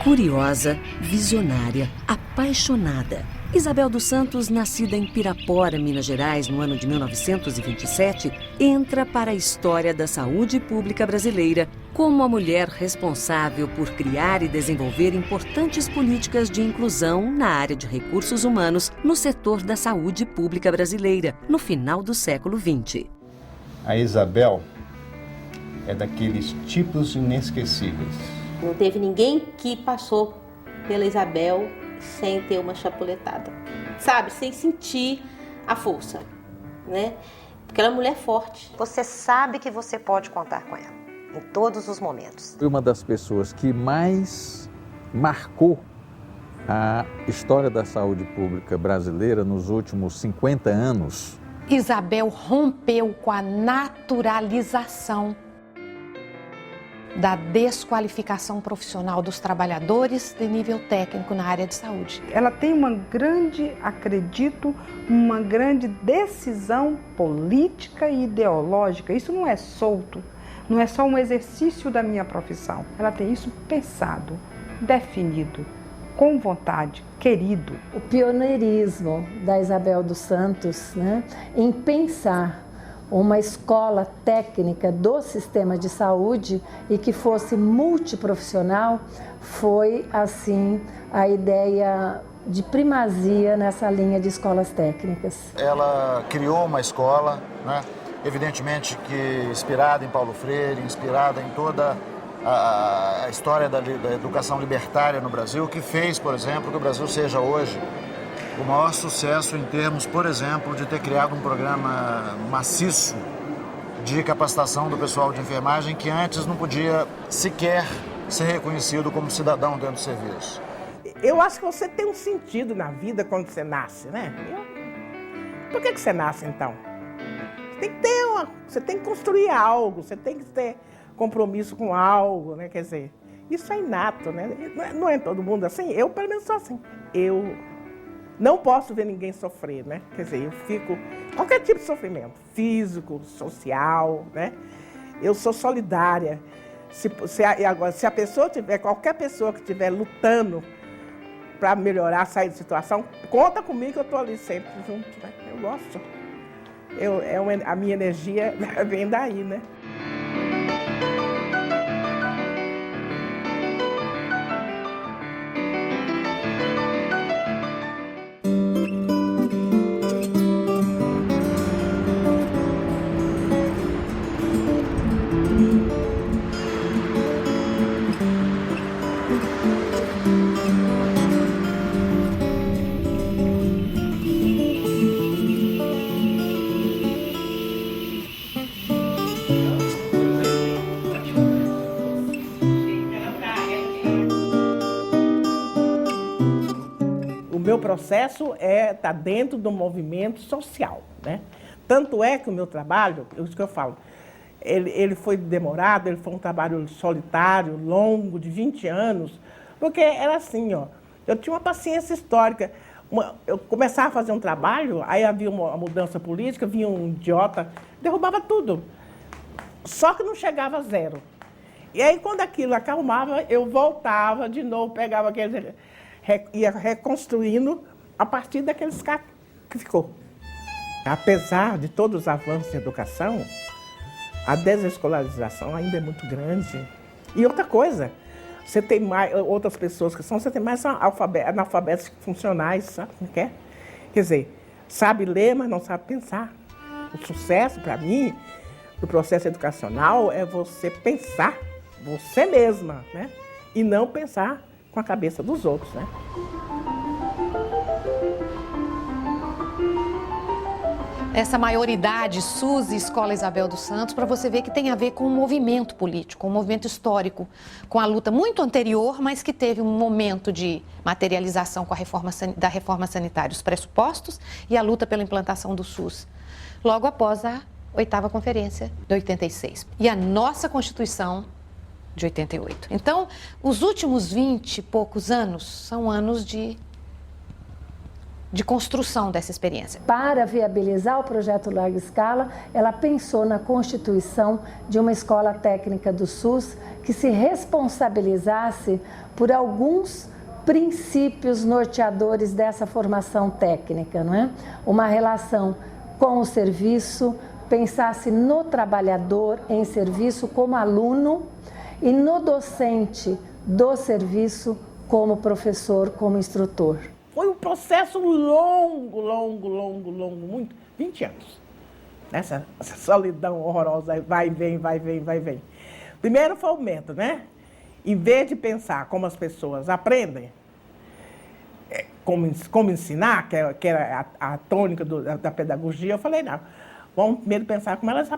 Curiosa, visionária, apaixonada. Isabel dos Santos, nascida em Pirapora, Minas Gerais, no ano de 1927, entra para a história da saúde pública brasileira como a mulher responsável por criar e desenvolver importantes políticas de inclusão na área de recursos humanos no setor da saúde pública brasileira, no final do século XX. A Isabel é daqueles tipos inesquecíveis. Não teve ninguém que passou pela Isabel sem ter uma chapuletada, sabe? Sem sentir a força, né? Porque ela é uma mulher forte. Você sabe que você pode contar com ela em todos os momentos. Foi uma das pessoas que mais marcou a história da saúde pública brasileira nos últimos 50 anos. Isabel rompeu com a naturalização da desqualificação profissional dos trabalhadores de nível técnico na área de saúde. Ela tem uma grande decisão política e ideológica. Isso não é solto, não é só um exercício da minha profissão. Ela tem isso pensado, definido, com vontade, querido. O pioneirismo da Isabel dos Santos, né, em pensar uma escola técnica do sistema de saúde e que fosse multiprofissional, foi, assim, a ideia de primazia nessa linha de escolas técnicas. Ela criou uma escola, né, evidentemente que inspirada em Paulo Freire, inspirada em toda a história da educação libertária no Brasil, que fez, por exemplo, que o Brasil seja hoje o maior sucesso em termos, por exemplo, de ter criado um programa maciço de capacitação do pessoal de enfermagem que antes não podia sequer ser reconhecido como cidadão dentro do serviço. Eu acho que você tem um sentido na vida quando você nasce, né? Por que você nasce, então? Você tem que construir algo, você tem que ter compromisso com algo, né? Quer dizer, isso é inato, né? Não é todo mundo assim, eu pelo menos sou assim. Eu não posso ver ninguém sofrer, né? Quer dizer, eu fico... Qualquer tipo de sofrimento, físico, social, né? Eu sou solidária. Se a pessoa tiver, qualquer pessoa que estiver lutando para melhorar, sair da situação, conta comigo que eu estou ali sempre junto, né? Eu gosto. A minha energia vem daí, né? O meu processo tá dentro do movimento social, né? Tanto é que o meu trabalho, isso que eu falo, ele foi demorado, ele foi um trabalho solitário, longo, de 20 anos, porque era assim, ó, eu tinha uma paciência histórica. Eu começava a fazer um trabalho, aí havia uma mudança política, vinha um idiota, derrubava tudo. Só que não chegava a zero. E aí, quando aquilo acalmava, eu voltava de novo, pegava aqueles... ia reconstruindo a partir daqueles que ficou. Apesar de todos os avanços em educação, a desescolarização ainda é muito grande. E outra coisa, você tem mais outras pessoas você tem mais analfabetos funcionais, sabe como é? Quer dizer, sabe ler, mas não sabe pensar. O sucesso, para mim, do processo educacional é você pensar você mesma, né? E não pensar com a cabeça dos outros, né? Essa maioridade, SUS e Escola Isabel dos Santos, para você ver que tem a ver com um movimento político, um movimento histórico, com a luta muito anterior, mas que teve um momento de materialização com a da reforma sanitária, os pressupostos e a luta pela implantação do SUS, logo após a 8ª Conferência de 86. E a nossa Constituição de 88. Então, os últimos 20 e poucos anos são anos de de construção dessa experiência. Para viabilizar o projeto Larga Escala, ela pensou na constituição de uma escola técnica do SUS que se responsabilizasse por alguns princípios norteadores dessa formação técnica, não é? Uma relação com o serviço, pensasse no trabalhador em serviço como aluno e no docente do serviço como professor, como instrutor. Foi um processo longo, muito, 20 anos. Essa solidão horrorosa, vai e vem, vai e vem, vai e vem. Primeiro foi o método, né? Em vez de pensar como as pessoas aprendem, como ensinar, que era a tônica da pedagogia, eu falei, não, vamos primeiro pensar como elas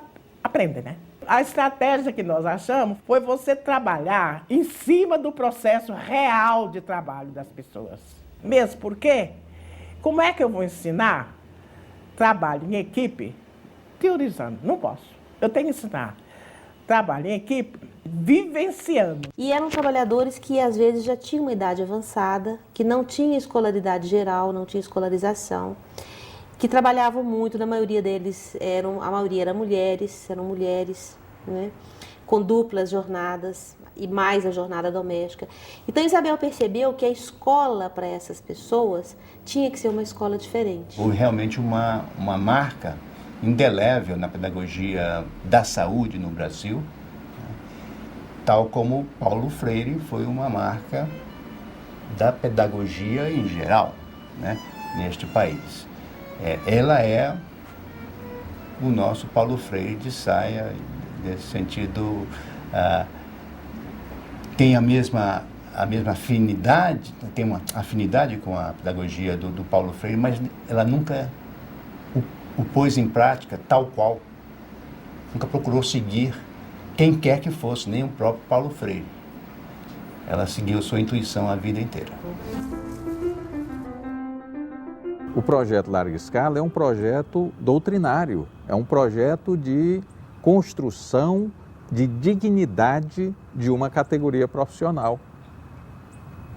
aprendem, né? A estratégia que nós achamos foi você trabalhar em cima do processo real de trabalho das pessoas. Mesmo porque, como é que eu vou ensinar trabalho em equipe teorizando? Não posso. Eu tenho que ensinar trabalho em equipe vivenciando. E eram trabalhadores que às vezes já tinham uma idade avançada, que não tinham escolaridade geral, não tinha escolarização, que trabalhavam muito, na maioria deles, a maioria eram mulheres, né? Com duplas jornadas e mais a jornada doméstica. Então Isabel percebeu que a escola para essas pessoas tinha que ser uma escola diferente. Foi realmente uma marca indelével na pedagogia da saúde no Brasil, tal como Paulo Freire foi uma marca da pedagogia em geral, né, neste país. Ela é o nosso Paulo Freire de saia, nesse sentido, tem a mesma afinidade, tem uma afinidade com a pedagogia do Paulo Freire, mas ela nunca o pôs em prática tal qual, nunca procurou seguir quem quer que fosse, nem o próprio Paulo Freire. Ela seguiu sua intuição a vida inteira. O projeto Larga Escala é um projeto doutrinário, é um projeto de construção de dignidade de uma categoria profissional,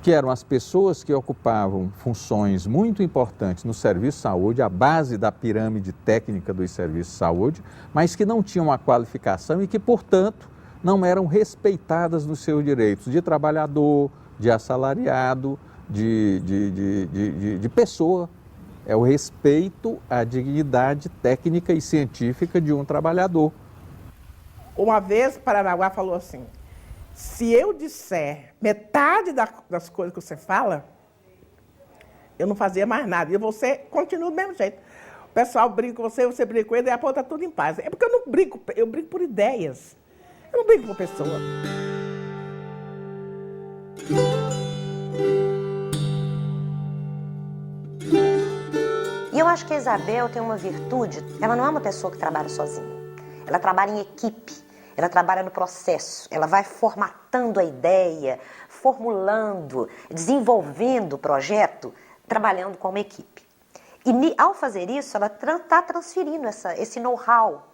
que eram as pessoas que ocupavam funções muito importantes no serviço de saúde, a base da pirâmide técnica dos serviços de saúde, mas que não tinham a qualificação e que, portanto, não eram respeitadas nos seus direitos de trabalhador, de assalariado, de pessoa. É o respeito à dignidade técnica e científica de um trabalhador. Uma vez, Paranaguá falou assim, se eu disser metade das coisas que você fala, eu não fazia mais nada. E você continua do mesmo jeito. O pessoal brinca com você, você brinca com ele, e a ponta tá tudo em paz. É porque eu não brinco, eu brinco por ideias. Eu não brinco por pessoa. E eu acho que a Isabel tem uma virtude, ela não é uma pessoa que trabalha sozinha. Ela trabalha em equipe, ela trabalha no processo, ela vai formatando a ideia, formulando, desenvolvendo o projeto, trabalhando como equipe. E ao fazer isso, ela está transferindo esse know-how.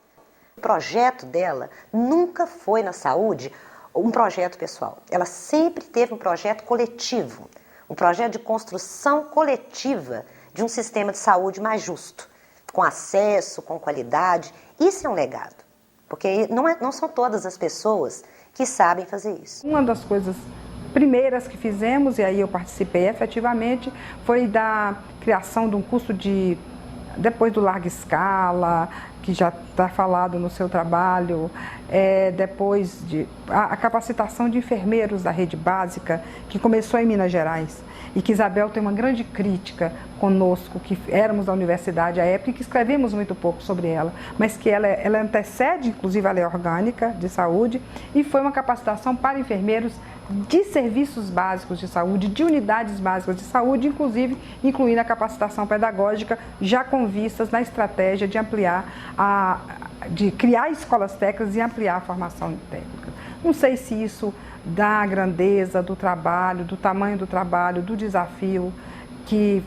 O projeto dela nunca foi na saúde um projeto pessoal. Ela sempre teve um projeto coletivo, um projeto de construção coletiva de um sistema de saúde mais justo, com acesso, com qualidade. Isso é um legado, porque não são todas as pessoas que sabem fazer isso. Uma das coisas primeiras que fizemos, e aí eu participei efetivamente, foi da criação de um curso depois do Larga Escala, que já está falado no seu trabalho, depois a capacitação de enfermeiros da rede básica, que começou em Minas Gerais, e que Isabel tem uma grande crítica conosco, que éramos da universidade à época e que escrevemos muito pouco sobre ela, mas que ela antecede, inclusive, a Lei Orgânica de Saúde, e foi uma capacitação para enfermeiros de serviços básicos de saúde, de unidades básicas de saúde, inclusive incluindo a capacitação pedagógica, já com vistas na estratégia de de criar escolas técnicas e ampliar a formação técnica. Não sei se isso da grandeza do trabalho, do tamanho do trabalho, do desafio e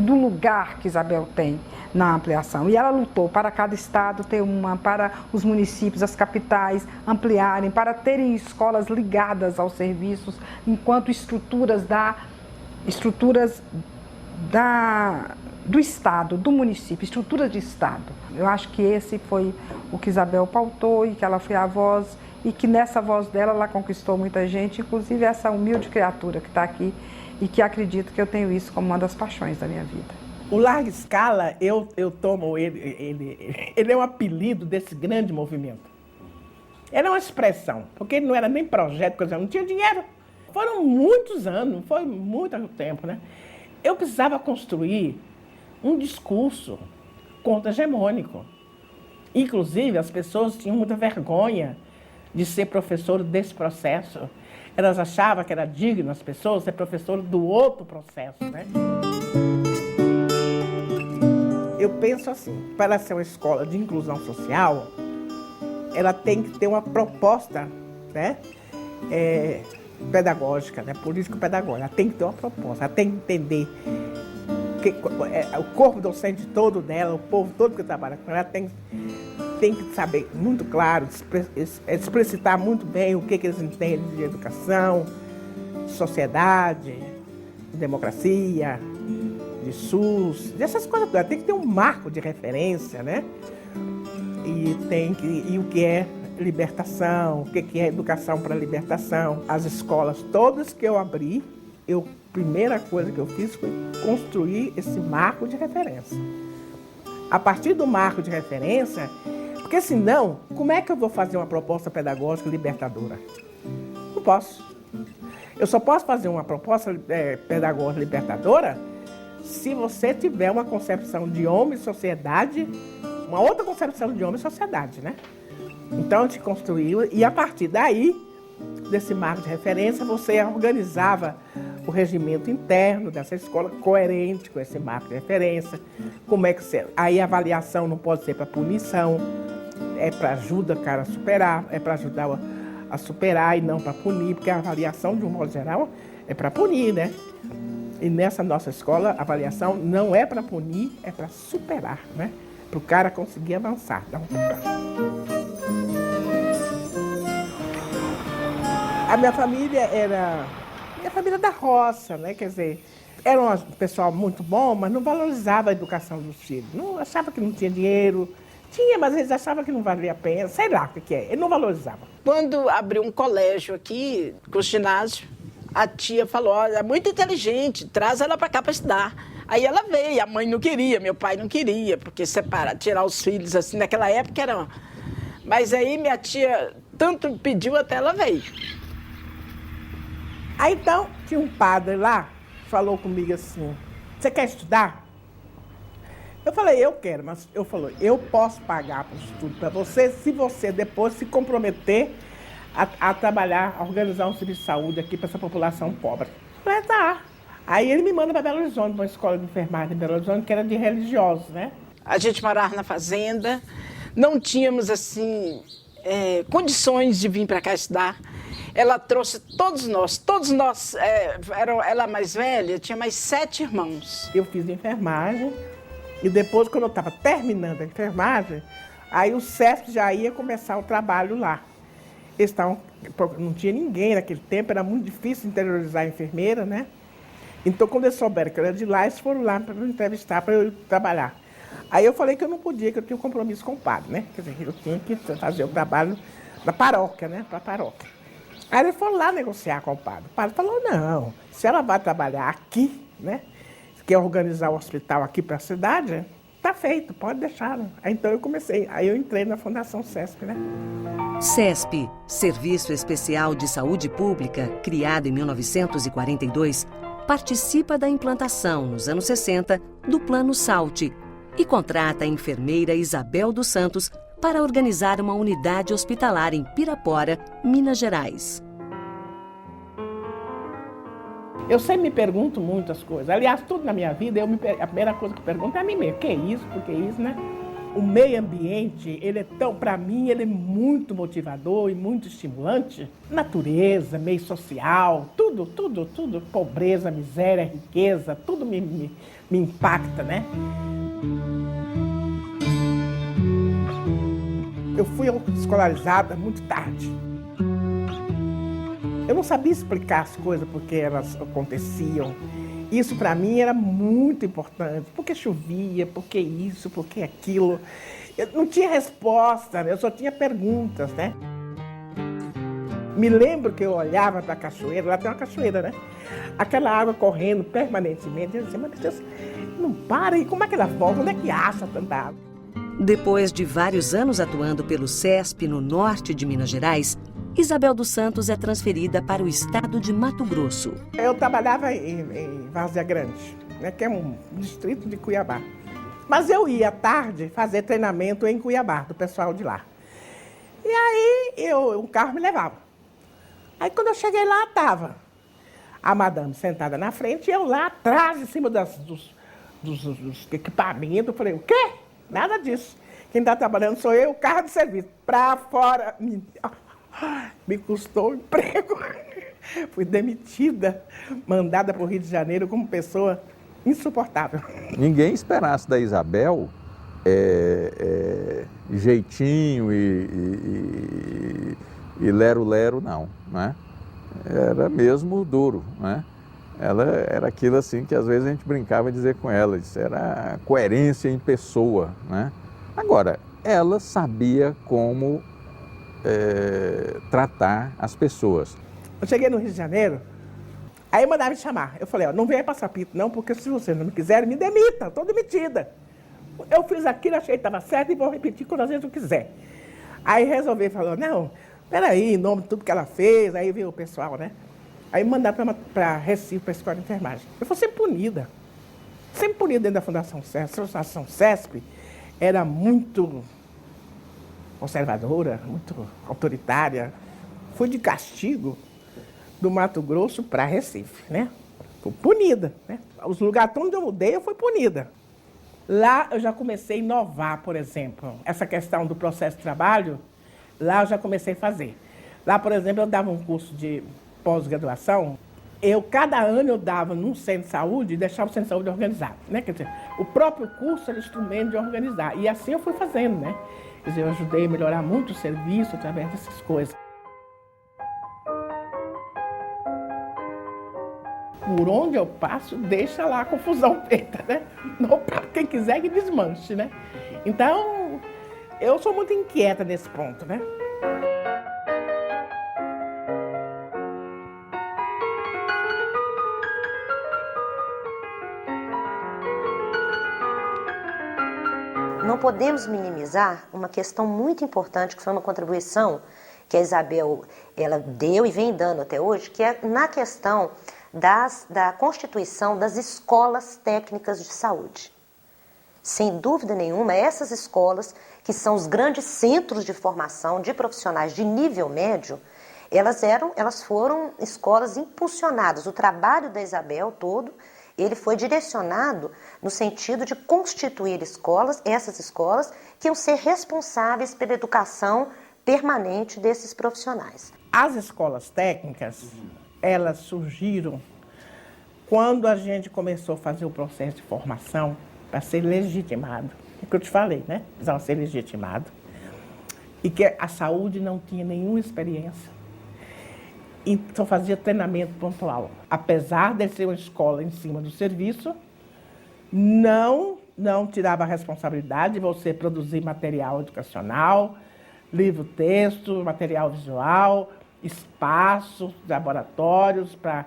do lugar que Isabel tem na ampliação. E ela lutou para cada estado ter para os municípios, as capitais ampliarem, para terem escolas ligadas aos serviços, enquanto estruturas do Estado, do município, estrutura de Estado. Eu acho que esse foi o que Isabel pautou e que ela foi a voz e que nessa voz dela ela conquistou muita gente, inclusive essa humilde criatura que está aqui e que acredito que eu tenho isso como uma das paixões da minha vida. O Larga Escala, eu tomo ele é um apelido desse grande movimento. Ele é uma expressão, porque ele não era nem projeto, coisa, não tinha dinheiro. Foram muitos anos, foi muito tempo, né? Eu precisava construir um discurso contra-hegemônico. Inclusive, as pessoas tinham muita vergonha de ser professor desse processo. Elas achavam que era digno as pessoas ser professor do outro processo, né? Eu penso assim, para ser uma escola de inclusão social, ela tem que ter uma proposta, né? Pedagógica, né? Político-pedagógica. Ela tem que ter uma proposta, ela tem que entender o corpo docente todo dela, o povo todo que trabalha com ela, tem que saber muito claro, explicitar muito bem o que eles entendem de educação, de sociedade, de democracia, de SUS, dessas coisas todas. Tem que ter um marco de referência, né? E o que é libertação, o que é educação para libertação. As escolas todas que eu abri, a primeira coisa que eu fiz foi construir esse marco de referência. A partir do marco de referência, porque senão, como é que eu vou fazer uma proposta pedagógica libertadora? Não posso. Eu só posso fazer uma proposta pedagógica libertadora se você tiver uma concepção de homem e sociedade, uma outra concepção de homem e sociedade, né? Então, a gente construiu, e a partir daí, desse marco de referência, você organizava o regimento interno dessa escola coerente com esse marco de referência. Como é que você... Aí a avaliação não pode ser para punição, é para ajudar o cara a superar, é para ajudar a superar e não para punir, porque a avaliação, de um modo geral, é para punir, né? E nessa nossa escola, a avaliação não é para punir, é para superar, né? Para o cara conseguir avançar. A minha família era a família da roça, né? Quer dizer, era um pessoal muito bom, mas não valorizava a educação dos filhos. Não, achava que não tinha dinheiro. Tinha, mas eles achavam que não valia a pena. Sei lá o que é. Ele não valorizava. Quando abriu um colégio aqui, com o ginásio, a tia falou, olha, é muito inteligente, traz ela para cá para estudar. Aí ela veio, a mãe não queria, meu pai não queria, porque tirar os filhos assim, naquela época era... Mas aí minha tia tanto pediu até ela veio. Aí então, tinha um padre lá, falou comigo assim, você quer estudar? Eu falei, eu quero, mas eu posso pagar para o estudo para você, se você depois se comprometer a trabalhar, a organizar um serviço de saúde aqui para essa população pobre. Eu falei, tá. Aí ele me manda para Belo Horizonte, para uma escola de enfermagem em Belo Horizonte, que era de religiosos, né? A gente morava na fazenda, não tínhamos, assim, condições de vir para cá estudar. Ela trouxe todos nós, ela mais velha, tinha mais 7 irmãos. Eu fiz enfermagem e depois, quando eu estava terminando a enfermagem, aí o CESP já ia começar o trabalho lá. Não tinha ninguém naquele tempo, era muito difícil interiorizar a enfermeira, né? Então, quando eles souberam que eu era de lá, eles foram lá para me entrevistar, para eu trabalhar. Aí eu falei que eu não podia, que eu tinha um compromisso com o padre, né? Quer dizer, eu tinha que fazer o trabalho da paróquia, né? Para a paróquia. Aí ele foi lá negociar com o padre. O padre falou, não, se ela vai trabalhar aqui, né? Quer organizar o hospital aqui para a cidade, tá feito, pode deixar. Aí, então eu comecei, aí eu entrei na Fundação CESP, né? CESP, Serviço Especial de Saúde Pública, criado em 1942, participa da implantação, nos anos 60, do Plano SALT e contrata a enfermeira Isabel dos Santos para organizar uma unidade hospitalar em Pirapora, Minas Gerais. Eu sempre me pergunto muitas coisas. Aliás, tudo na minha vida, a primeira coisa que eu pergunto é a mim mesmo. O que é isso? Por que isso, né? O meio ambiente, para mim, ele é muito motivador e muito estimulante. Natureza, meio social, tudo. Pobreza, miséria, riqueza, tudo me impacta, né? Eu fui escolarizada muito tarde. Eu não sabia explicar as coisas porque elas aconteciam. Isso para mim era muito importante, porque chovia, porque isso, porque aquilo. Eu não tinha resposta, eu só tinha perguntas, né? Me lembro que eu olhava para a cachoeira, lá tem uma cachoeira, né? Aquela água correndo permanentemente, eu dizia, mas Deus, não para, e como é que ela volta? Onde é que acha tanta água? Depois de vários anos atuando pelo CESP no norte de Minas Gerais, Isabel dos Santos é transferida para o estado de Mato Grosso. Eu trabalhava em Várzea Grande, né, que é um distrito de Cuiabá. Mas eu ia à tarde fazer treinamento em Cuiabá, do pessoal de lá. E aí o carro me levava. Aí quando eu cheguei lá, estava a madame sentada na frente e eu lá atrás, em cima dos equipamentos. Eu falei, o quê? Nada disso. Quem está trabalhando sou eu, o carro de serviço. Para fora. Me custou o emprego. Fui demitida, mandada para o Rio de Janeiro como pessoa insuportável. Ninguém esperasse da Isabel jeitinho e lero-lero, não, né? Era mesmo duro, né? Ela era aquilo assim que às vezes a gente brincava de dizer com ela, isso era coerência em pessoa, né? Agora, ela sabia como tratar as pessoas. Eu cheguei no Rio de Janeiro, aí mandaram me chamar. Eu falei, ó, não venha passar pito não, porque se vocês não me quiserem, me demita, estou demitida. Eu fiz aquilo, achei que estava certo e vou repetir quantas vezes eu quiser. Aí resolvi, falou, não, peraí, em nome de tudo que ela fez, aí veio o pessoal, né? Aí me mandaram para Recife, para a escola de enfermagem. Eu fui sempre punida dentro da Fundação CESP. A Associação CESP era muito conservadora, muito autoritária. Fui de castigo do Mato Grosso para Recife, né? Fui punida, né? Os lugares onde eu mudei, eu fui punida. Lá eu já comecei a inovar, por exemplo. Essa questão do processo de trabalho, lá eu já comecei a fazer. Lá, por exemplo, eu dava um curso de pós-graduação. Cada ano eu dava num centro de saúde e deixava o centro de saúde organizado, né? Quer dizer, o próprio curso era instrumento de organizar. E assim eu fui fazendo, né? Quer dizer, eu ajudei a melhorar muito o serviço através dessas coisas. Por onde eu passo, deixa lá a confusão feita, né? Não para quem quiser que desmanche, né? Então, eu sou muito inquieta nesse ponto, né? Não podemos minimizar uma questão muito importante, que foi uma contribuição que a Isabel ela deu e vem dando até hoje, que é na questão da constituição das escolas técnicas de saúde. Sem dúvida nenhuma, essas escolas, que são os grandes centros de formação de profissionais de nível médio, elas foram escolas impulsionadas. O trabalho da Isabel todo, ele foi direcionado no sentido de constituir essas escolas que iam ser responsáveis pela educação permanente desses profissionais. As escolas técnicas, elas surgiram quando a gente começou a fazer o processo de formação para ser legitimado. É o que eu te falei, né? Precisava ser legitimado. E que a saúde não tinha nenhuma experiência. E só fazia treinamento pontual. Apesar de ser uma escola em cima do serviço, não tirava a responsabilidade de você produzir material educacional, livro-texto, material visual, espaços, laboratórios, para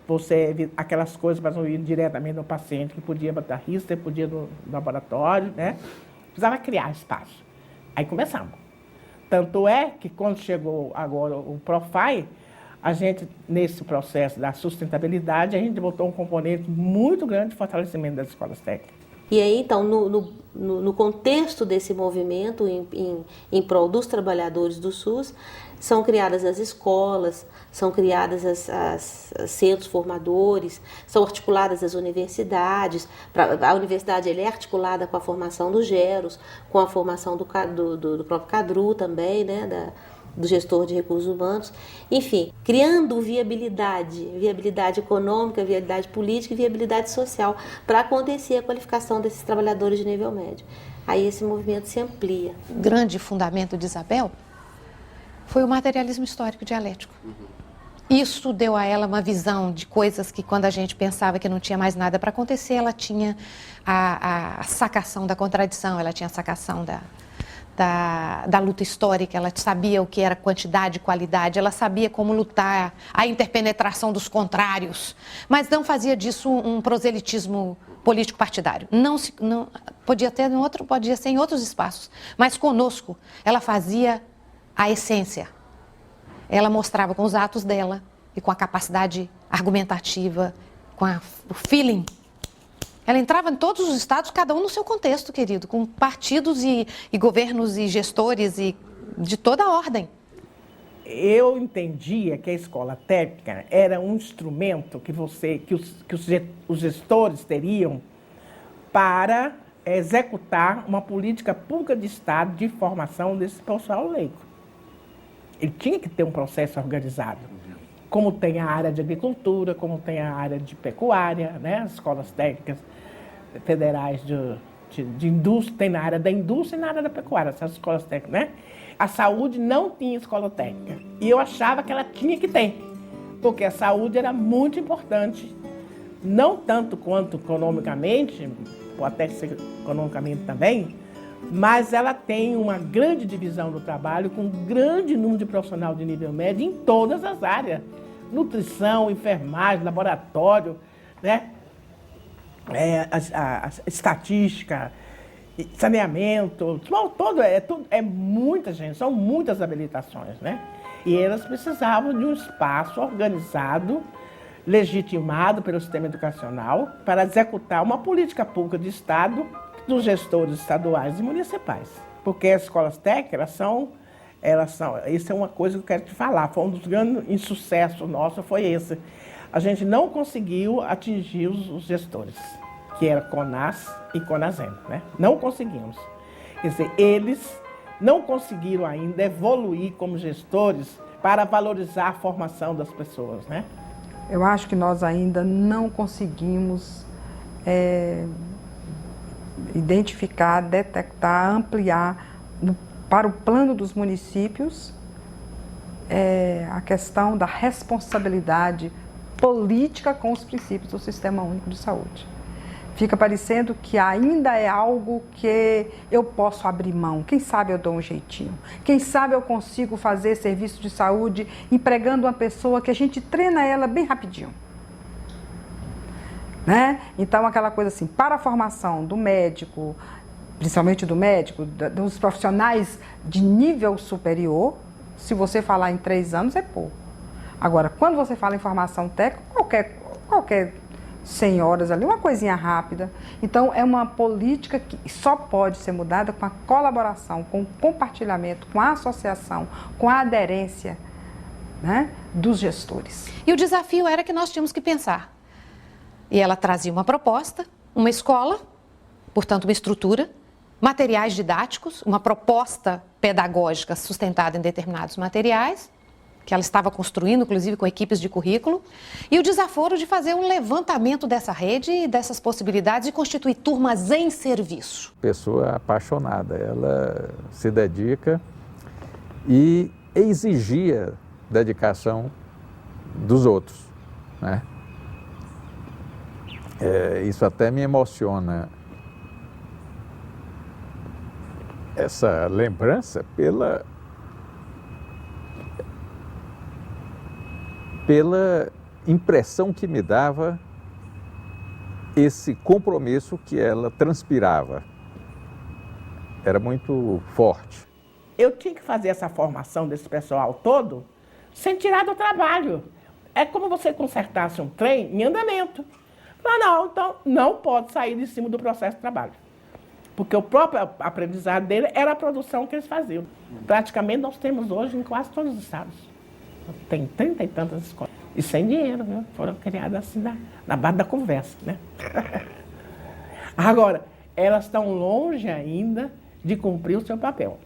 você, aquelas coisas para não ir diretamente no paciente, que podia botar risco, podia no laboratório, né? Precisava criar espaço. Aí começamos. Tanto é que quando chegou agora o Profai, a gente, nesse processo da sustentabilidade, a gente botou um componente muito grande de fortalecimento das escolas técnicas. E aí, então, no contexto desse movimento em prol dos trabalhadores do SUS, são criadas as escolas, são criadas as centros formadores, são articuladas as universidades. A universidade é articulada com a formação do GEROS, com a formação do próprio CADRU também, né, do gestor de recursos humanos, enfim, criando viabilidade econômica, viabilidade política e viabilidade social para acontecer a qualificação desses trabalhadores de nível médio. Aí esse movimento se amplia. O grande fundamento de Isabel foi o materialismo histórico dialético. Isso deu a ela uma visão de coisas que, quando a gente pensava que não tinha mais nada para acontecer, ela tinha a sacação da contradição, ela tinha a sacação da luta histórica, ela sabia o que era quantidade e qualidade, ela sabia como lutar a interpenetração dos contrários, mas não fazia disso um proselitismo político-partidário. Podia ser em outros espaços, mas conosco ela fazia a essência. Ela mostrava com os atos dela e com a capacidade argumentativa, com o feeling. Ela entrava em todos os estados, cada um no seu contexto, querido, com partidos e governos e gestores e de toda a ordem. Eu entendia que a escola técnica era um instrumento que os gestores teriam para executar uma política pública de Estado de formação desse pessoal leigo. Ele tinha que ter um processo organizado, como tem a área de agricultura, como tem a área de pecuária, né? As escolas técnicas federais de indústria, tem na área da indústria e na área da pecuária, essas escolas técnicas, né? A saúde não tinha escola técnica e eu achava que ela tinha que ter, porque a saúde era muito importante, não tanto quanto economicamente, pode até ser economicamente também, mas ela tem uma grande divisão do trabalho, com um grande número de profissionais de nível médio em todas as áreas. Nutrição, enfermagem, laboratório, né? A estatística, saneamento, é muita gente, são muitas habilitações, né? E elas precisavam de um espaço organizado, legitimado pelo sistema educacional, para executar uma política pública de Estado dos gestores estaduais e municipais. Porque as escolas técnicas isso é uma coisa que eu quero te falar, foi um dos grandes insucessos nossos, foi esse. A gente não conseguiu atingir os gestores, que era CONAS e CONASEM, né? Não conseguimos. Quer dizer, eles não conseguiram ainda evoluir como gestores para valorizar a formação das pessoas, né? Eu acho que nós ainda não conseguimos identificar, detectar, ampliar para o plano dos municípios a questão da responsabilidade política com os princípios do Sistema Único de Saúde. Fica parecendo que ainda é algo que eu posso abrir mão. Quem sabe eu dou um jeitinho. Quem sabe eu consigo fazer serviço de saúde empregando uma pessoa que a gente treina ela bem rapidinho. Né? Então, aquela coisa assim, para a formação do médico, principalmente do médico, dos profissionais de nível superior, se você falar em 3 anos, é pouco. Agora, quando você fala em formação técnica, qualquer 100 horas ali, uma coisinha rápida. Então, é uma política que só pode ser mudada com a colaboração, com o compartilhamento, com a associação, com a aderência, né, dos gestores. E o desafio era que nós tínhamos que pensar. E ela trazia uma proposta, uma escola, portanto uma estrutura, materiais didáticos, uma proposta pedagógica sustentada em determinados materiais, que ela estava construindo, inclusive com equipes de currículo, e o desaforo de fazer um levantamento dessa rede e dessas possibilidades e constituir turmas em serviço. Pessoa apaixonada, ela se dedica e exigia dedicação dos outros, né? Isso até me emociona, essa lembrança pela impressão que me dava esse compromisso que ela transpirava. Era muito forte. Eu tinha que fazer essa formação desse pessoal todo sem tirar do trabalho. É como você consertasse um trem em andamento. Não, então não pode sair de cima do processo de trabalho. Porque o próprio aprendizado dele era a produção que eles faziam. Praticamente nós temos hoje em quase todos os estados. Tem 30 e tantas escolas. E sem dinheiro, viu? Foram criadas assim na base da conversa, né? Agora, elas estão longe ainda de cumprir o seu papel.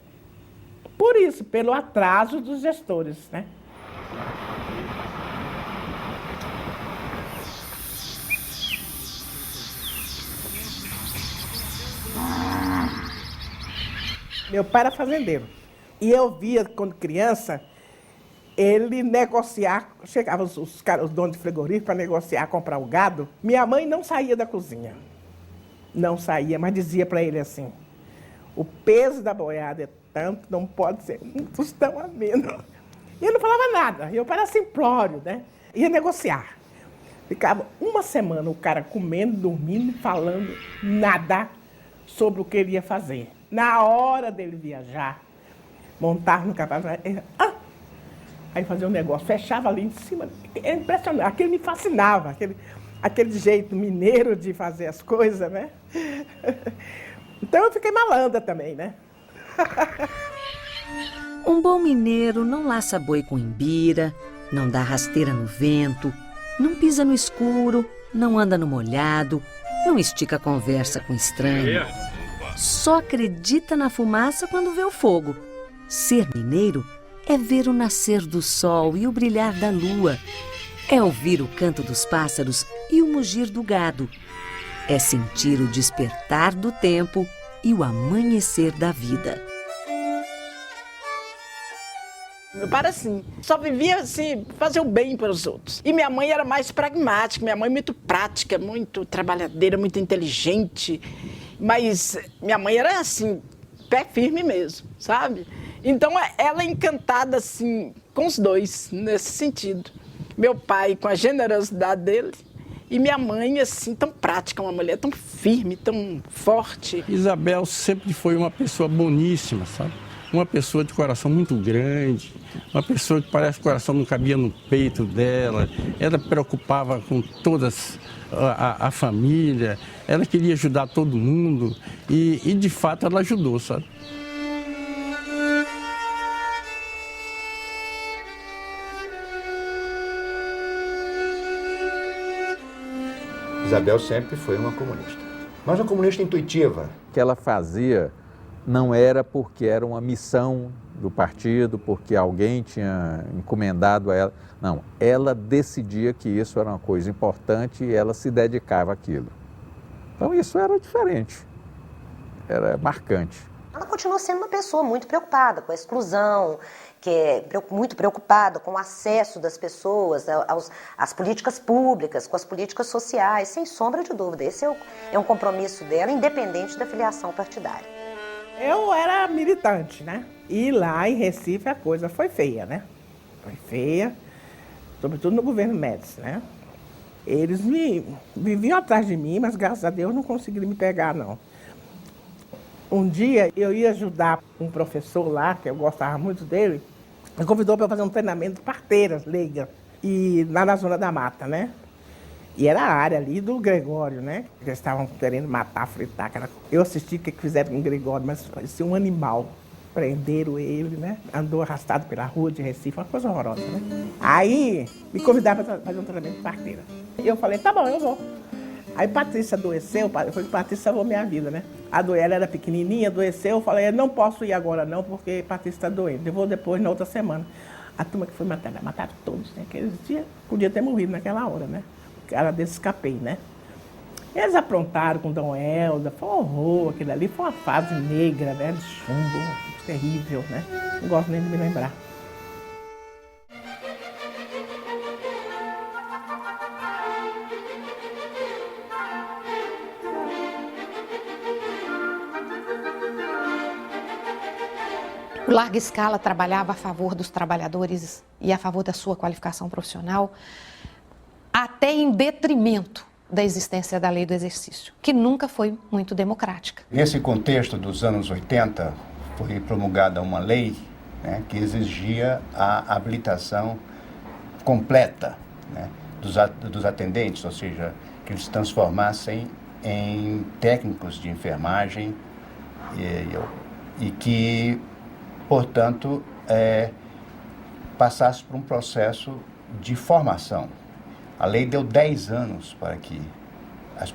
Por isso, pelo atraso dos gestores, né? Meu pai era fazendeiro. E eu via, quando criança, ele negociar, chegavam os donos de frigorífico para negociar, comprar o gado. Minha mãe não saía da cozinha. Não saía, mas dizia para ele assim, o peso da boiada é tanto, não pode ser um tostão a menos. E ele não falava nada, eu parecia simplório, né? Ia negociar. Ficava uma semana o cara comendo, dormindo, falando nada sobre o que ele ia fazer. Na hora dele viajar, montar no cavalo, aí fazia um negócio, fechava ali em cima. É impressionante, aquilo me fascinava, aquele jeito mineiro de fazer as coisas, né? Então eu fiquei malandra também, né? Um bom mineiro não laça boi com imbira, não dá rasteira no vento, não pisa no escuro, não anda no molhado, não estica a conversa com estranho. Só acredita na fumaça quando vê o fogo. Ser mineiro é ver o nascer do sol e o brilhar da lua. É ouvir o canto dos pássaros e o mugir do gado. É sentir o despertar do tempo e o amanhecer da vida. Meu pai era assim, só vivia assim, fazer o bem para os outros. E minha mãe era mais pragmática, minha mãe muito prática, muito trabalhadeira, muito inteligente. Mas minha mãe era assim, pé firme mesmo, sabe? Então ela é encantada assim, com os dois, nesse sentido. Meu pai com a generosidade dele e minha mãe assim, tão prática, uma mulher tão firme, tão forte. Isabel sempre foi uma pessoa boníssima, sabe? Uma pessoa de coração muito grande, uma pessoa que parece que o coração não cabia no peito dela. Ela preocupava com todas a família, ela queria ajudar todo mundo e de fato ela ajudou, sabe? Isabel sempre foi uma comunista, mas uma comunista intuitiva. O que ela fazia não era porque era uma missão do partido, porque alguém tinha encomendado a ela. Não, ela decidia que isso era uma coisa importante e ela se dedicava àquilo. Então isso era diferente, era marcante. Ela continua sendo uma pessoa muito preocupada com a exclusão, que é muito preocupada com o acesso das pessoas às políticas públicas, com as políticas sociais, sem sombra de dúvida. Esse é um compromisso dela, independente da filiação partidária. Eu era militante, né? E lá em Recife a coisa foi feia, né? Foi feia, sobretudo no governo Médici, né? Eles viviam atrás de mim, mas graças a Deus não conseguiram me pegar, não. Um dia eu ia ajudar um professor lá, que eu gostava muito dele, me convidou para fazer um treinamento de parteiras leigas, e lá na Zona da Mata, né? E era a área ali do Gregório, né? Eles estavam querendo matar, fritar. Eu assisti o que fizeram com o Gregório, mas parecia um animal. Prenderam ele, né? Andou arrastado pela rua de Recife, uma coisa horrorosa, né? Aí me convidaram para fazer um treinamento de parteira. E eu falei, tá bom, eu vou. Aí Patrícia adoeceu, eu falei, Patrícia salvou minha vida, né? Ela era pequenininha, adoeceu, eu falei, não posso ir agora não, porque Patrícia está doente. Eu vou depois, na outra semana. A turma que foi matada, mataram todos, né? Aqueles dias podia ter morrido naquela hora, né? Cara desse escapei, né? Eles aprontaram com Dom Helder, foi um horror, aquilo ali foi uma fase negra, né? De chumbo, terrível, né? Não gosto nem de me lembrar. O Larga Escala trabalhava a favor dos trabalhadores e a favor da sua qualificação profissional, até em detrimento da existência da lei do exercício, que nunca foi muito democrática. Nesse contexto dos anos 80, foi promulgada uma lei, né, que exigia a habilitação completa, né, dos atendentes, ou seja, que eles se transformassem em técnicos de enfermagem e que, portanto, passasse por um processo de formação. A lei deu 10 anos para que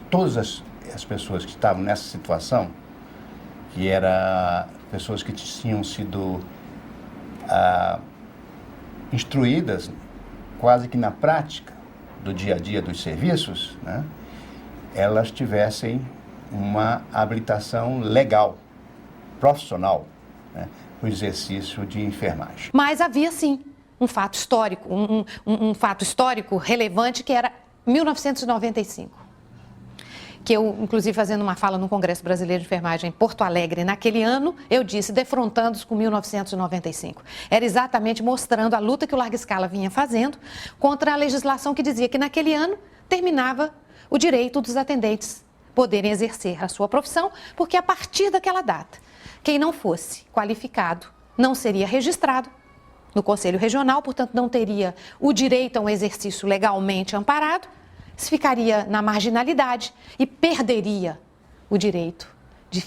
todas as pessoas que estavam nessa situação, que eram pessoas que tinham sido instruídas quase que na prática do dia a dia dos serviços, né, elas tivessem uma habilitação legal, profissional, né, para o exercício de enfermagem. Mas havia sim um fato histórico, um fato histórico relevante, que era 1995. Que eu, inclusive, fazendo uma fala no Congresso Brasileiro de Enfermagem em Porto Alegre, naquele ano, eu disse, defrontando-os com 1995. Era exatamente mostrando a luta que o Larga Escala vinha fazendo contra a legislação que dizia que naquele ano terminava o direito dos atendentes poderem exercer a sua profissão, porque a partir daquela data, quem não fosse qualificado não seria registrado no Conselho Regional, portanto não teria o direito a um exercício legalmente amparado, ficaria na marginalidade e perderia o direito de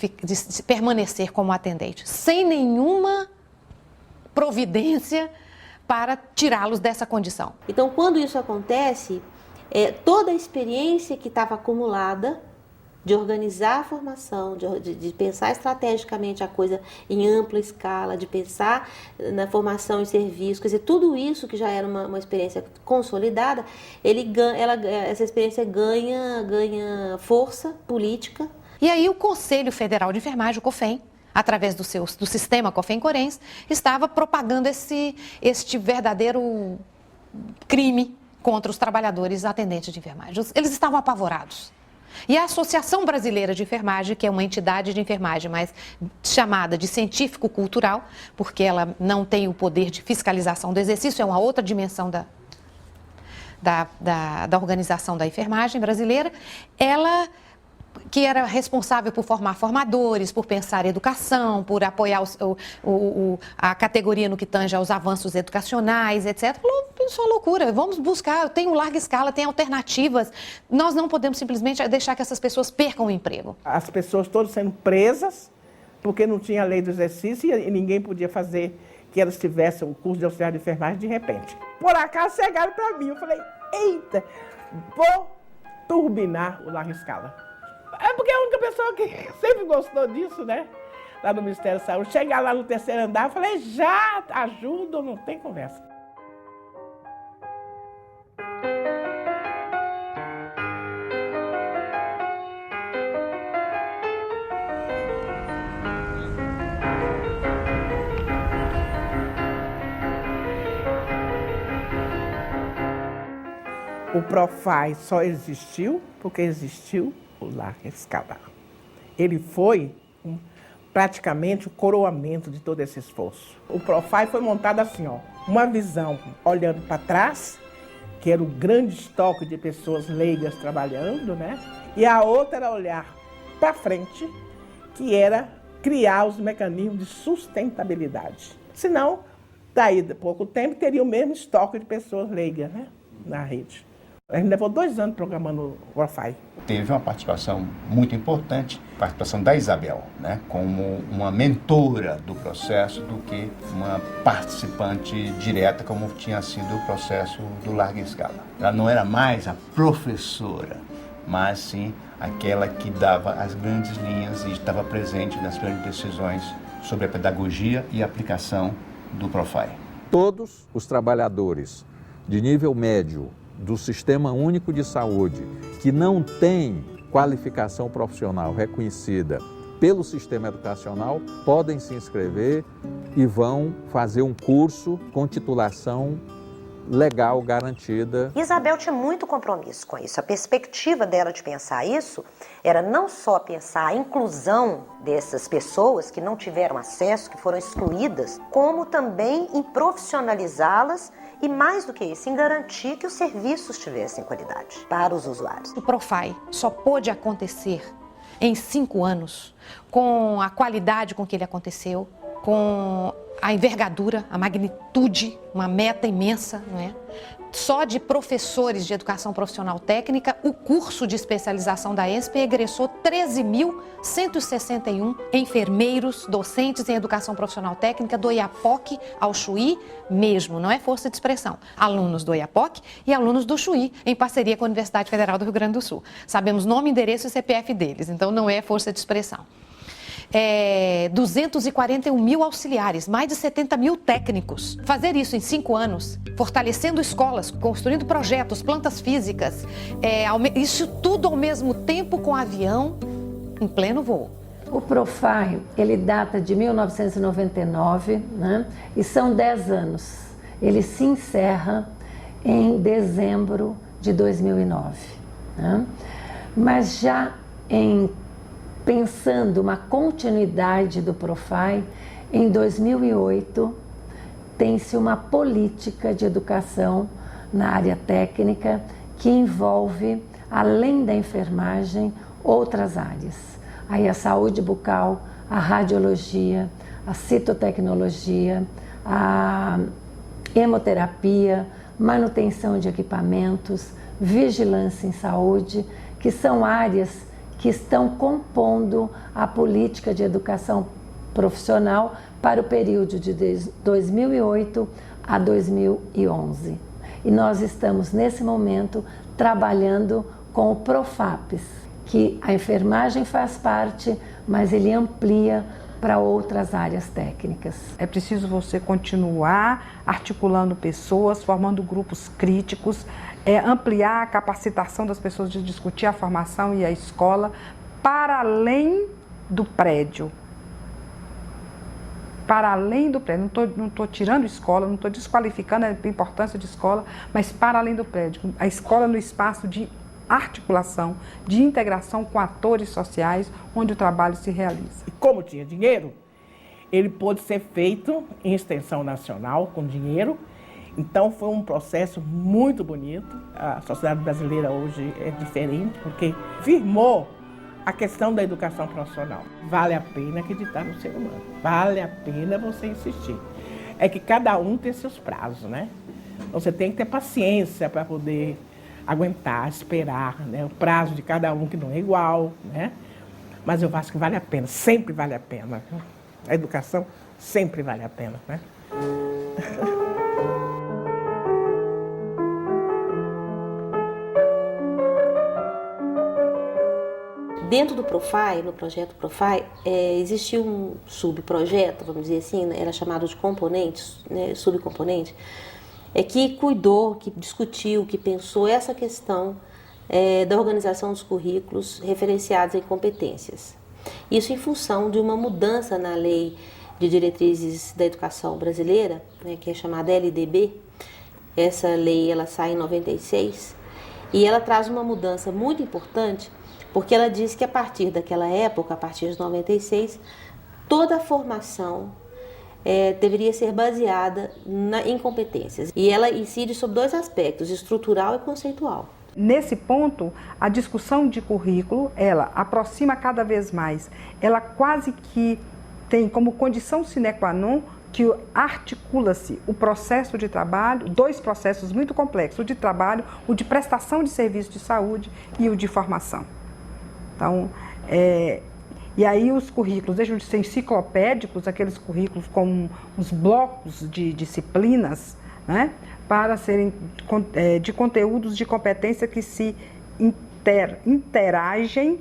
permanecer como atendente, sem nenhuma providência para tirá-los dessa condição. Então, quando isso acontece, toda a experiência que estava acumulada de organizar a formação, de pensar estrategicamente a coisa em ampla escala, de pensar na formação em serviço, quer dizer, tudo isso que já era uma experiência consolidada, essa experiência ganha força política. E aí o Conselho Federal de Enfermagem, o COFEN, através do sistema COFEN-Corens, estava propagando este verdadeiro crime contra os trabalhadores atendentes de enfermagem. Eles estavam apavorados. E a Associação Brasileira de Enfermagem, que é uma entidade de enfermagem mais chamada de científico-cultural, porque ela não tem o poder de fiscalização do exercício, é uma outra dimensão da organização da enfermagem brasileira, ela que era responsável por formar formadores, por pensar educação, por apoiar a categoria no que tange aos avanços educacionais, etc. Falou, isso é uma loucura, vamos buscar, tem um Larga Escala, tem alternativas, nós não podemos simplesmente deixar que essas pessoas percam o emprego. As pessoas todas sendo presas, porque não tinha lei do exercício e ninguém podia fazer que elas tivessem o curso de auxiliar de enfermagem de repente. Por acaso chegaram para mim, eu falei, eita, vou turbinar o Larga Escala. É porque é a única pessoa que sempre gostou disso, né? Lá no Ministério da Saúde. Chegar lá no terceiro andar, eu falei, já ajudo, não tem conversa. O Profai só existiu porque existiu o Larga Escala. Ele foi praticamente o coroamento de todo esse esforço. O Profai foi montado assim, uma visão olhando para trás, que era o grande estoque de pessoas leigas trabalhando, né? E a outra era olhar para frente, que era criar os mecanismos de sustentabilidade. Senão, daí a pouco tempo, teria o mesmo estoque de pessoas leigas, né? Na rede. A gente levou 2 anos programando o Profai. Teve uma participação muito importante, a participação da Isabel, né, como uma mentora do processo do que uma participante direta, como tinha sido o processo do Larga Escala. Ela não era mais a professora, mas sim aquela que dava as grandes linhas e estava presente nas grandes decisões sobre a pedagogia e a aplicação do Profai. Todos os trabalhadores de nível médio do Sistema Único de Saúde, que não tem qualificação profissional reconhecida pelo sistema educacional, podem se inscrever e vão fazer um curso com titulação legal garantida. Isabel tinha muito compromisso com isso. A perspectiva dela de pensar isso era não só pensar a inclusão dessas pessoas que não tiveram acesso, que foram excluídas, como também em profissionalizá-las e, mais do que isso, em garantir que os serviços tivessem qualidade para os usuários. O Profai só pôde acontecer em 5 anos, com a qualidade com que ele aconteceu, com a envergadura, a magnitude, uma meta imensa, não é? Só de professores de educação profissional técnica, o curso de especialização da ESP egressou 13.161 enfermeiros, docentes em educação profissional técnica do IAPOC ao Chuí mesmo, não é força de expressão. Alunos do IAPOC e alunos do Chuí, em parceria com a Universidade Federal do Rio Grande do Sul. Sabemos nome, endereço e CPF deles, então não é força de expressão. 241 mil auxiliares, mais de 70 mil técnicos. Fazer isso em 5 anos, fortalecendo escolas, construindo projetos, plantas físicas, isso tudo ao mesmo tempo com avião em pleno voo. O Profai, ele data de 1999, né? E são 10 anos. ele se encerra em dezembro de 2009. Né? Mas já pensando uma continuidade do Profai, em 2008 tem-se uma política de educação na área técnica que envolve, além da enfermagem, outras áreas. Aí a saúde bucal, a radiologia, a citotecnologia, a hemoterapia, manutenção de equipamentos, vigilância em saúde, que são áreas que estão compondo a política de educação profissional para o período de 2008 a 2011. E nós estamos, nesse momento, trabalhando com o Profapes, que a enfermagem faz parte, mas ele amplia para outras áreas técnicas. É preciso você continuar articulando pessoas, formando grupos críticos, ampliar a capacitação das pessoas de discutir a formação e a escola para além do prédio. Para além do prédio, não estou tirando escola, não estou desqualificando a importância de escola, mas para além do prédio. A escola no espaço de articulação, de integração com atores sociais, onde o trabalho se realiza. E como tinha dinheiro, ele pôde ser feito em extensão nacional, com dinheiro. Então foi um processo muito bonito. A sociedade brasileira hoje é diferente, porque firmou a questão da educação profissional. Vale a pena acreditar no ser humano, vale a pena você insistir. É que cada um tem seus prazos, né? Você tem que ter paciência para poder aguentar, esperar, né? O prazo de cada um que não é igual, né? Mas eu acho que vale a pena, sempre vale a pena. A educação sempre vale a pena, né? Dentro do Profai, no projeto Profai, existiu um subprojeto, vamos dizer assim, né? Era chamado de componentes, né? Subcomponente, que cuidou, que discutiu, que pensou essa questão da organização dos currículos referenciados em competências. Isso em função de uma mudança na Lei de Diretrizes da Educação Brasileira, né, que é chamada LDB. Essa lei ela sai em 96 e ela traz uma mudança muito importante, porque ela diz que a partir daquela época, a partir de 96, toda a formação deveria ser baseada em competências. E ela incide sobre dois aspectos, estrutural e conceitual. Nesse ponto, a discussão de currículo, ela aproxima cada vez mais. Ela quase que tem como condição sine qua non que articula-se o processo de trabalho, dois processos muito complexos, o de trabalho, o de prestação de serviço de saúde e o de formação. Então, e aí os currículos deixam de ser enciclopédicos, aqueles currículos com os blocos de disciplinas, né, para serem de conteúdos de competência que se interagem,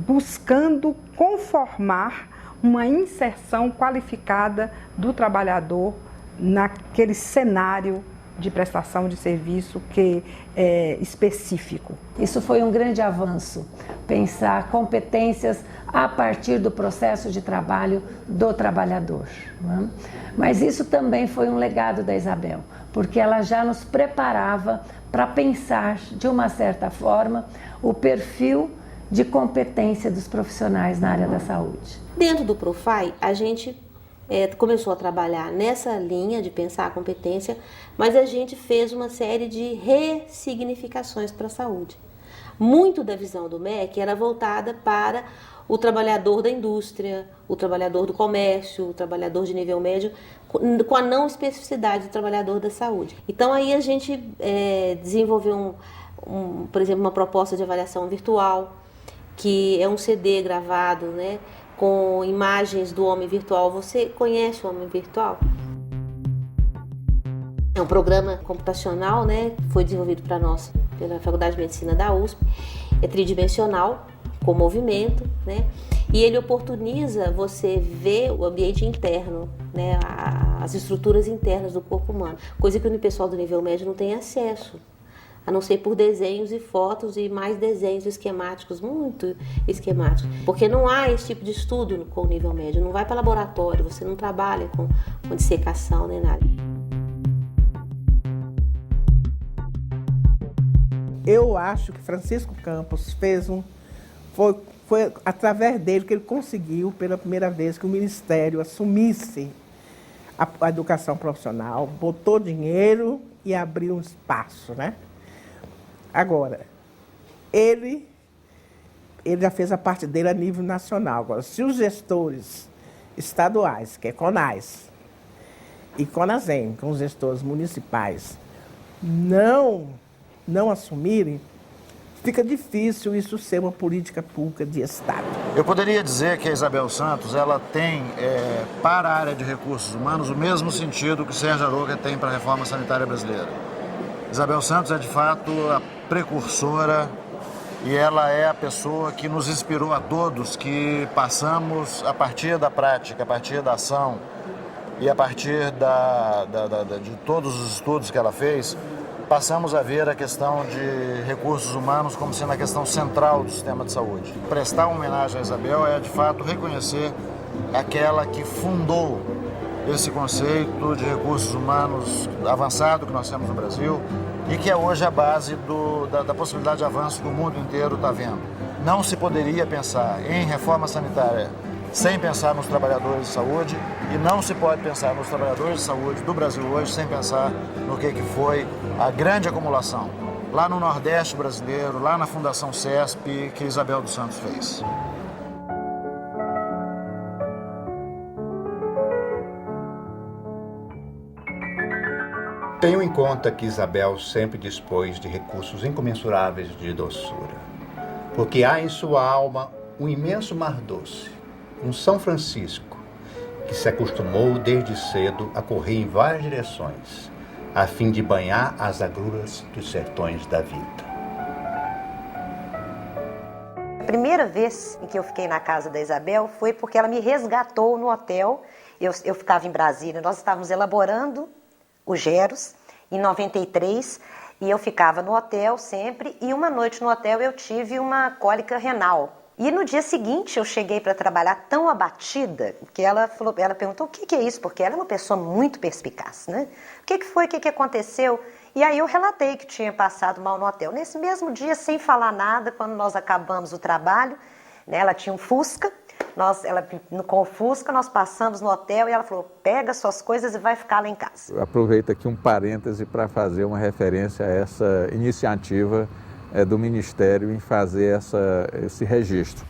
buscando conformar uma inserção qualificada do trabalhador naquele cenário de prestação de serviço que é específico. Isso foi um grande avanço, pensar competências a partir do processo de trabalho do trabalhador. Né? Mas isso também foi um legado da Isabel, porque ela já nos preparava para pensar, de uma certa forma, o perfil de competência dos profissionais na área da saúde. Dentro do Profai, a gente começou a trabalhar nessa linha de pensar a competência, mas a gente fez uma série de ressignificações para a saúde. Muito da visão do MEC era voltada para o trabalhador da indústria, o trabalhador do comércio, o trabalhador de nível médio, com a não especificidade do trabalhador da saúde. Então aí a gente desenvolveu, por exemplo, uma proposta de avaliação virtual, que é um CD gravado, né, com imagens do homem virtual. Você conhece o homem virtual? É um programa computacional, né, que foi desenvolvido para nós pela Faculdade de Medicina da USP. É tridimensional, com movimento, né, e ele oportuniza você ver o ambiente interno, né, as estruturas internas do corpo humano, coisa que o pessoal do nível médio não tem acesso, a não ser por desenhos e fotos e mais desenhos esquemáticos, muito esquemáticos. Porque não há esse tipo de estudo com o nível médio, não vai para laboratório, você não trabalha com dissecação nem nada. eu acho que Francisco Campos foi através dele que ele conseguiu, pela primeira vez, que o Ministério assumisse a educação profissional, botou dinheiro e abriu um espaço, né? Agora, ele já fez a parte dele a nível nacional. Agora, se os gestores estaduais, que é CONAS, e CONASEM, com os gestores municipais, não assumirem, fica difícil isso ser uma política pública de Estado. Eu poderia dizer que a Isabel Santos ela tem, para a área de recursos humanos, o mesmo sentido que Sérgio Aroca tem para a reforma sanitária brasileira. Isabel Santos é, de fato, a precursora e ela é a pessoa que nos inspirou a todos, que passamos, a partir da prática, a partir da ação e a partir de todos os estudos que ela fez, passamos a ver a questão de recursos humanos como sendo a questão central do sistema de saúde. Prestar uma homenagem a Isabel é, de fato, reconhecer aquela que fundou esse conceito de recursos humanos avançado que nós temos no Brasil e que é hoje a base da possibilidade de avanço que o mundo inteiro está vendo. Não se poderia pensar em reforma sanitária sem pensar nos trabalhadores de saúde e não se pode pensar nos trabalhadores de saúde do Brasil hoje sem pensar no que foi a grande acumulação lá no Nordeste brasileiro, lá na Fundação CESP, que Isabel dos Santos fez. Tenho em conta que Isabel sempre dispôs de recursos incomensuráveis de doçura, porque há em sua alma um imenso mar doce, um São Francisco, que se acostumou desde cedo a correr em várias direções, a fim de banhar as agruras dos sertões da vida. A primeira vez em que eu fiquei na casa da Isabel foi porque ela me resgatou no hotel. Eu ficava em Brasília, nós estávamos elaborando o Geros, em 93, e eu ficava no hotel sempre, e uma noite no hotel eu tive uma cólica renal. E no dia seguinte eu cheguei para trabalhar tão abatida que ela perguntou o que é isso, porque ela é uma pessoa muito perspicaz, né? O que foi, o que aconteceu? E aí eu relatei que tinha passado mal no hotel. Nesse mesmo dia, sem falar nada, quando nós acabamos o trabalho, né, ela tinha um Fusca, com o Fusca nós passamos no hotel e ela falou, pega suas coisas e vai ficar lá em casa. Eu aproveito aqui um parêntese para fazer uma referência a essa iniciativa do Ministério em fazer esse registro.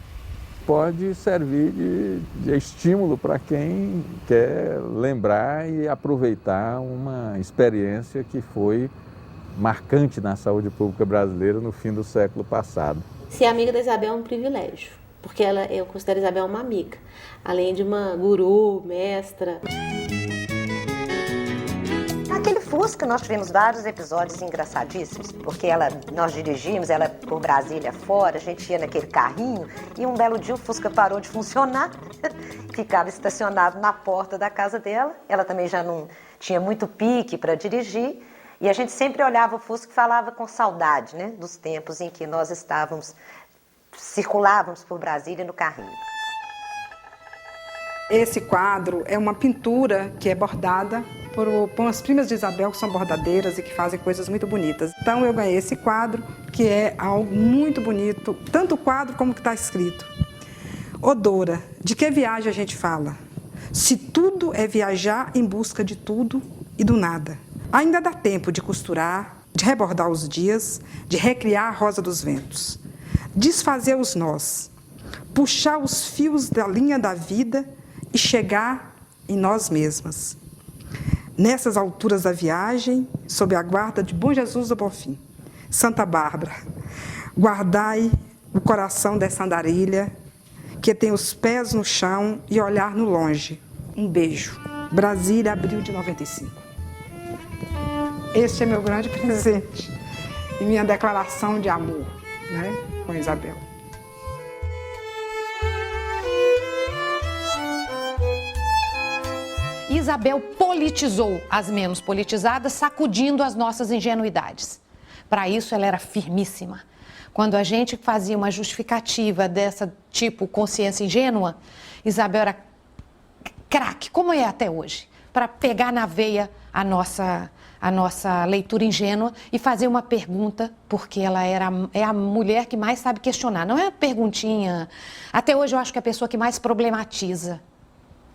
Pode servir de estímulo para quem quer lembrar e aproveitar uma experiência que foi marcante na saúde pública brasileira no fim do século passado. Ser amiga da Isabel é um privilégio, porque eu considero a Isabel uma amiga, além de uma guru, mestra. Naquele Fusca nós tivemos vários episódios engraçadíssimos, porque nós dirigimos, ela por Brasília fora, a gente ia naquele carrinho e um belo dia o Fusca parou de funcionar, ficava estacionado na porta da casa dela, ela também já não tinha muito pique para dirigir e a gente sempre olhava o Fusca e falava com saudade, né, dos tempos em que nós circulávamos por Brasília no carrinho. Esse quadro é uma pintura que é bordada por umas primas de Isabel, que são bordadeiras e que fazem coisas muito bonitas. Então eu ganhei esse quadro, que é algo muito bonito, tanto o quadro como o que está escrito. Odora, de que viagem a gente fala? Se tudo é viajar em busca de tudo e do nada. Ainda dá tempo de costurar, de rebordar os dias, de recriar a rosa dos ventos. Desfazer os nós, puxar os fios da linha da vida e chegar em nós mesmas. Nessas alturas da viagem, sob a guarda de Bom Jesus do Bonfim, Santa Bárbara, guardai o coração dessa andarilha, que tem os pés no chão e olhar no longe. Um beijo. Brasília, abril de 95. Este é meu grande presente e minha declaração de amor, né, com Isabel. Isabel politizou as menos politizadas, sacudindo as nossas ingenuidades. Para isso, ela era firmíssima. Quando a gente fazia uma justificativa dessa tipo consciência ingênua, Isabel era craque, como é até hoje, para pegar na veia a nossa a nossa leitura ingênua e fazer uma pergunta, porque ela é a mulher que mais sabe questionar. Não é perguntinha. Até hoje eu acho que é a pessoa que mais problematiza,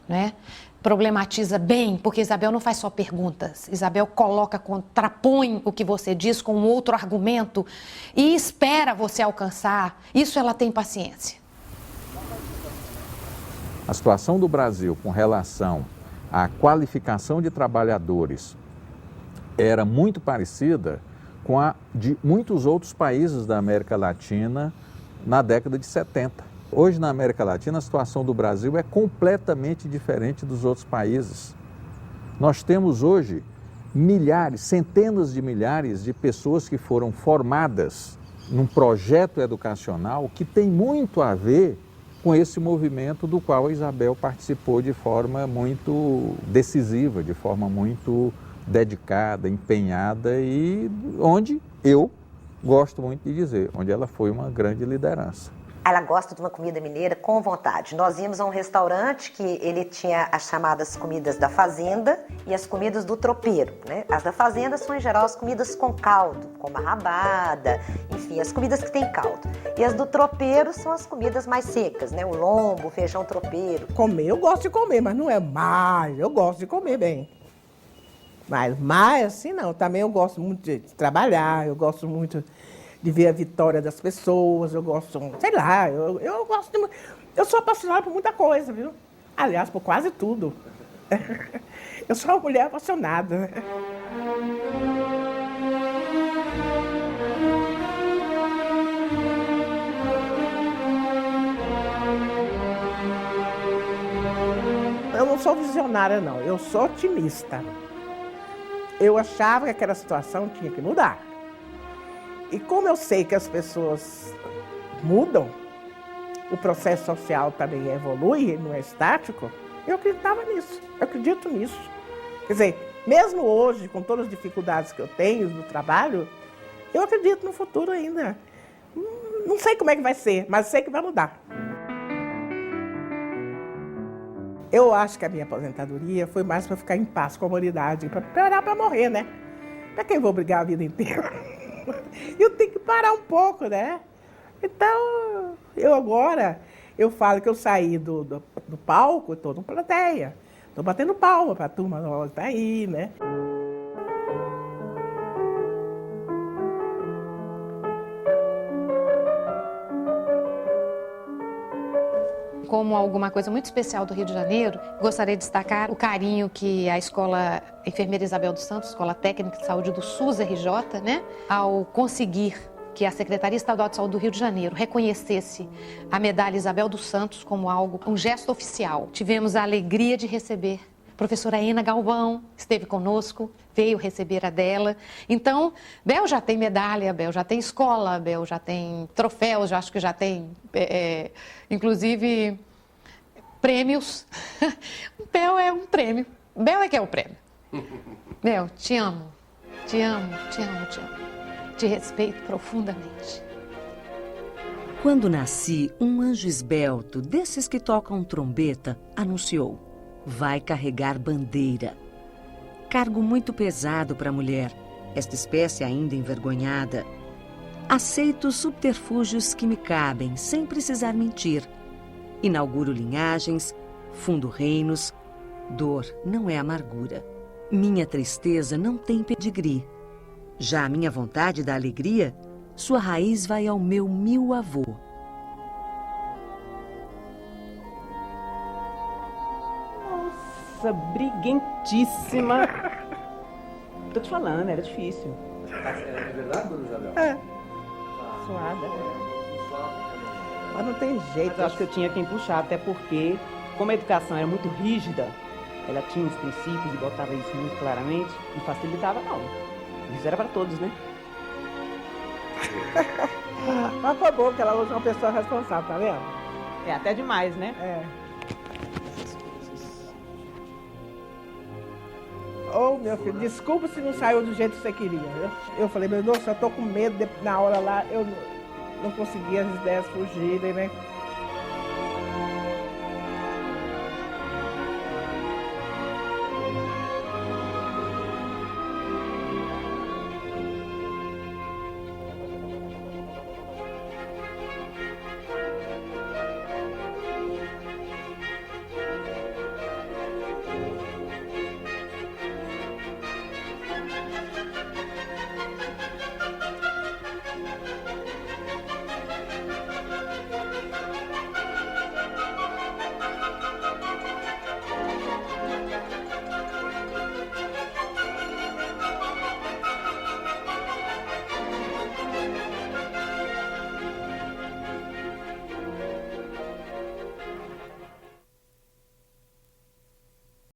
né? Problematiza bem, porque Isabel não faz só perguntas. Isabel contrapõe o que você diz com um outro argumento e espera você alcançar. Isso ela tem paciência. A situação do Brasil com relação à qualificação de trabalhadores era muito parecida com a de muitos outros países da América Latina na década de 70. Hoje, na América Latina, a situação do Brasil é completamente diferente dos outros países. Nós temos hoje milhares, centenas de milhares de pessoas que foram formadas num projeto educacional que tem muito a ver com esse movimento do qual a Isabel participou de forma muito decisiva, de forma muito dedicada, empenhada e onde eu gosto muito de dizer, onde ela foi uma grande liderança. Ela gosta de uma comida mineira com vontade. Nós íamos a um restaurante que ele tinha as chamadas comidas da fazenda e as comidas do tropeiro, né? As da fazenda são, em geral, as comidas com caldo, como a rabada, enfim, as comidas que têm caldo. E as do tropeiro são as comidas mais secas, né? O lombo, o feijão tropeiro. Comer, eu gosto de comer, mas não é mais. Eu gosto de comer bem. Mas mais assim não. Também eu gosto muito de trabalhar, eu gosto muito de ver a vitória das pessoas, eu gosto, sei lá, eu gosto de... Eu sou apaixonada por muita coisa, viu? Aliás, por quase tudo. Eu sou uma mulher apaixonada. Eu não sou visionária, não. Eu sou otimista. Eu achava que aquela situação tinha que mudar. E como eu sei que as pessoas mudam, o processo social também evolui, não é estático, eu acreditava nisso, eu acredito nisso. Quer dizer, mesmo hoje, com todas as dificuldades que eu tenho no trabalho, eu acredito no futuro ainda. Não sei como é que vai ser, mas sei que vai mudar. Eu acho que a minha aposentadoria foi mais para ficar em paz com a humanidade, para parar para morrer, né? Para quem eu vou brigar a vida inteira? Eu tenho que parar um pouco, né? Então, eu falo que eu saí do palco, estou na plateia. Estou batendo palma para a turma nova que está aí, né? Como alguma coisa muito especial do Rio de Janeiro, gostaria de destacar o carinho que a Escola Enfermeira Isabel dos Santos, Escola Técnica de Saúde do SUS RJ, né, ao conseguir que a Secretaria Estadual de Saúde do Rio de Janeiro reconhecesse a medalha Isabel dos Santos como um gesto oficial. Tivemos a alegria de receber a professora Ena Galvão, esteve conosco, veio receber a dela. Então, Bel já tem medalha, Bel já tem escola, Bel já tem troféus, acho que já tem, inclusive, prêmios. Bel é um prêmio. Bel é que é o prêmio. Bel, te amo, te amo, te amo, te amo. Te respeito profundamente. Quando nasci, um anjo esbelto, desses que tocam trombeta, anunciou: vai carregar bandeira. Cargo muito pesado para a mulher, esta espécie ainda envergonhada. Aceito os subterfúgios que me cabem, sem precisar mentir. Inauguro linhagens, fundo reinos. Dor não é amargura. Minha tristeza não tem pedigree. Já a minha vontade da alegria, sua raiz vai ao meu 1000 avô. Nossa, briguentíssima. Tô te falando, era difícil. É verdade, dona Isabel? É. Suada. Mas não tem jeito. Mas eu acho que eu tinha quem puxar, até porque, como a educação era muito rígida, ela tinha os princípios e botava isso muito claramente, e facilitava não. Isso era para todos, né? Mas foi bom que ela usa uma pessoa responsável, tá vendo? É até demais, né? É. Ô, meu filho, desculpa se não saiu do jeito que você queria. Eu falei, meu Deus, eu tô com medo na hora lá, eu não consegui as ideias fugirem, né?